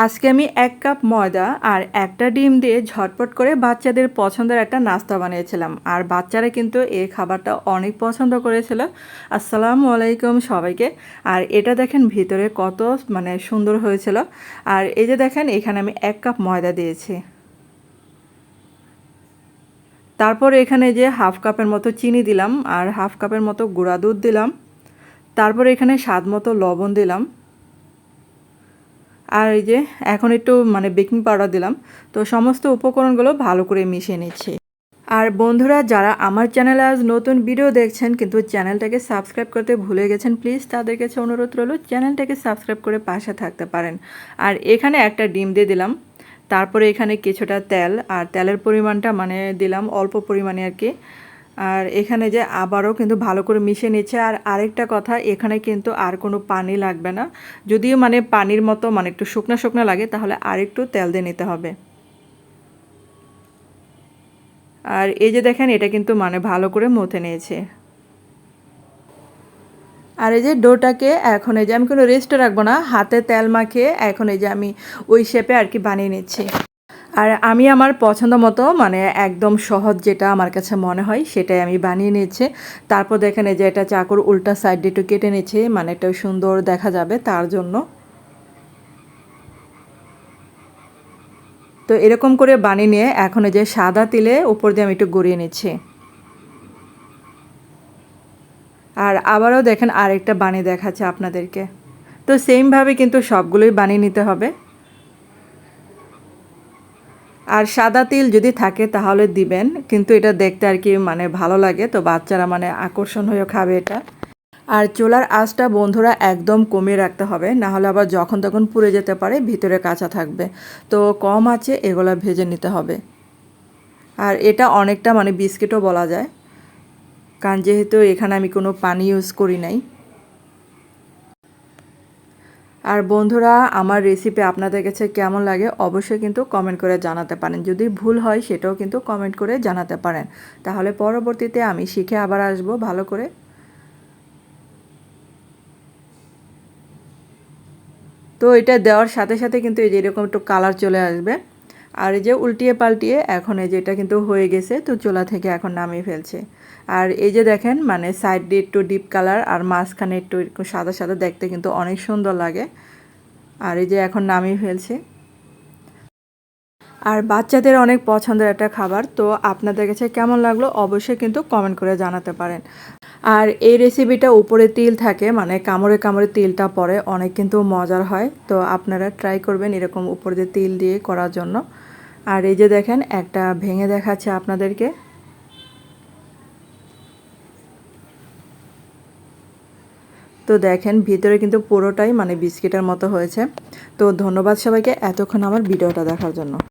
আজকে আমি ১ কাপ ময়দা আর একটা ডিম দিয়ে ঝটপট করে বাচ্চাদের পছন্দের একটা নাস্তা বানিয়েছিলাম। আর বাচ্চারা কিন্তু এই খাবারটা অনেক পছন্দ করেছিল। আসসালামু আলাইকুম সবাইকে। আর এটা দেখেন ভিতরে কত সুন্দর হয়েছিল। আর এই যে দেখেন এখানে আমি ১ কাপ ময়দা দিয়েছি। তারপর এখানে যে হাফ কাপের মতো চিনি দিলাম আর হাফ কাপের মতো গুঁড়া দুধ দিলাম। তারপর এখানে স্বাদ মতো লবণ দিলাম। আর এই যে এখন একটু বেকিং পাউডার দিলাম। তো সমস্ত উপকরণগুলো ভালো করে মিশিয়ে নিচ্ছি। আর বন্ধুরা যারা আমার চ্যানেলে আজ নতুন ভিডিও দেখছেন কিন্তু চ্যানেলটাকে সাবস্ক্রাইব করতে ভুলে গেছেন, প্লিজ তাদের কাছে অনুরোধ রইল চ্যানেলটাকে সাবস্ক্রাইব করে পাশে থাকতে পারেন। আর এখানে একটা ডিম দিয়ে দিলাম। তারপরে এখানে কিছুটা তেল, আর তেলের পরিমাণটা দিলাম অল্প পরিমাণে আর কি। আর এখানে যে আবারও কিন্তু ভালো করে মিশিয়ে নিচ্ছে। আর আরেকটা কথা, এখানে কিন্তু আর কোনো পানি লাগবে না। যদিও পানির মতো একটু শুকনো শুকনো লাগে, তাহলে আরেকটু তেল দিয়ে নিতে হবে। আর এই যে দেখেন এটা কিন্তু ভালো করে মথে নিয়েছে। আর এই যে ডোটাকে এখন এই যে আমি কোনো রেস্টে রাখবো না, হাতে তেল মাখিয়ে এখন এই যে আমি ওই শেপে আর কি বানিয়ে নিচ্ছি। আর আমি আমার পছন্দ মতো একদম সহজ যেটা আমার কাছে মনে হয় সেটাই আমি বানিয়ে নিয়েছি। তারপর দেখেন এই যে এটা চাকুর উল্টা সাইড দিয়ে একটু কেটে নিয়েছি, একটা সুন্দর দেখা যাবে তার জন্য। তো এরকম করে বানিয়ে নিয়ে এখন এই যে সাদা তিলে উপর দিয়ে আমি একটু গড়িয়ে নিচ্ছি। আর আবারও দেখেন আরেকটা বানিয়ে দেখাচ্ছে আপনাদেরকে। তো সেমভাবে কিন্তু সবগুলোই বানিয়ে নিতে হবে। আর সাদা তিল যদি থাকে তাহলে দিবেন, কিন্তু এটা দেখতে আর কি ভালো লাগে, তো বাচ্চারা আকর্ষণ হয়ে খাবে এটা। আর চুলার আঁচটা বন্ধুরা একদম কমিয়ে রাখতে হবে, না হলে আবার যখন তখন পুড়ে যেতে পারে, ভিতরে কাঁচা থাকবে। তো কম আঁচে এগুলো ভেজে নিতে হবে। আর এটা অনেকটা বিস্কিটও বলা যায়, কারণ যেহেতু এখানে আমি কোনো পানি ইউজ করি নাই। আর বন্ধুরা আমার রেসিপি আপনাদের কাছে কেমন লাগে অবশ্যই কিন্তু কমেন্ট করে জানাতে পারেন। যদি ভুল হয় সেটাও কিন্তু কমেন্ট করে জানাতে পারেন, তাহলে পরবর্তীতে আমি শিখে আবার আসবো ভালো করে। তো এটা দেওয়ার সাথে সাথে কিন্তু এই যে এরকম একটু কালার চলে আসবে। আর এই যে উল্টিয়ে পাল্টিয়ে এখন এই যে এটা কিন্তু হয়ে গেছে, তো চুলা থেকে এখন নামিয়ে ফেলছে। আর এই যে দেখেন সাইড দিয়ে একটু ডিপ কালার আর মাঝখানে একটু সাদা সাদা, দেখতে কিন্তু অনেক সুন্দর লাগে। আর এই যে এখন নামিয়ে ফেলছে। আর বাচ্চাদের অনেক পছন্দের একটা খাবার। তো আপনাদের কাছে কেমন লাগলো অবশ্যই কিন্তু কমেন্ট করে জানাতে পারেন। আর এই রেসিপিটা উপরে তিল থাকে, কামড়ে কামড়ে তিলটা পড়ে, অনেক কিন্তু মজার হয়। তো আপনারা ট্রাই করবেন এরকম উপরে দিয়ে তিল দিয়ে করার জন্য। আর এই যে দেখেন একটা ভেঙে দেখাচ্ছে আপনাদেরকে। তো দেখেন ভিতরে কিন্তু পুরোটাই বিস্কিটের মতো হয়েছে। তো ধন্যবাদ সবাইকে এতক্ষণ আমার ভিডিওটা দেখার জন্য।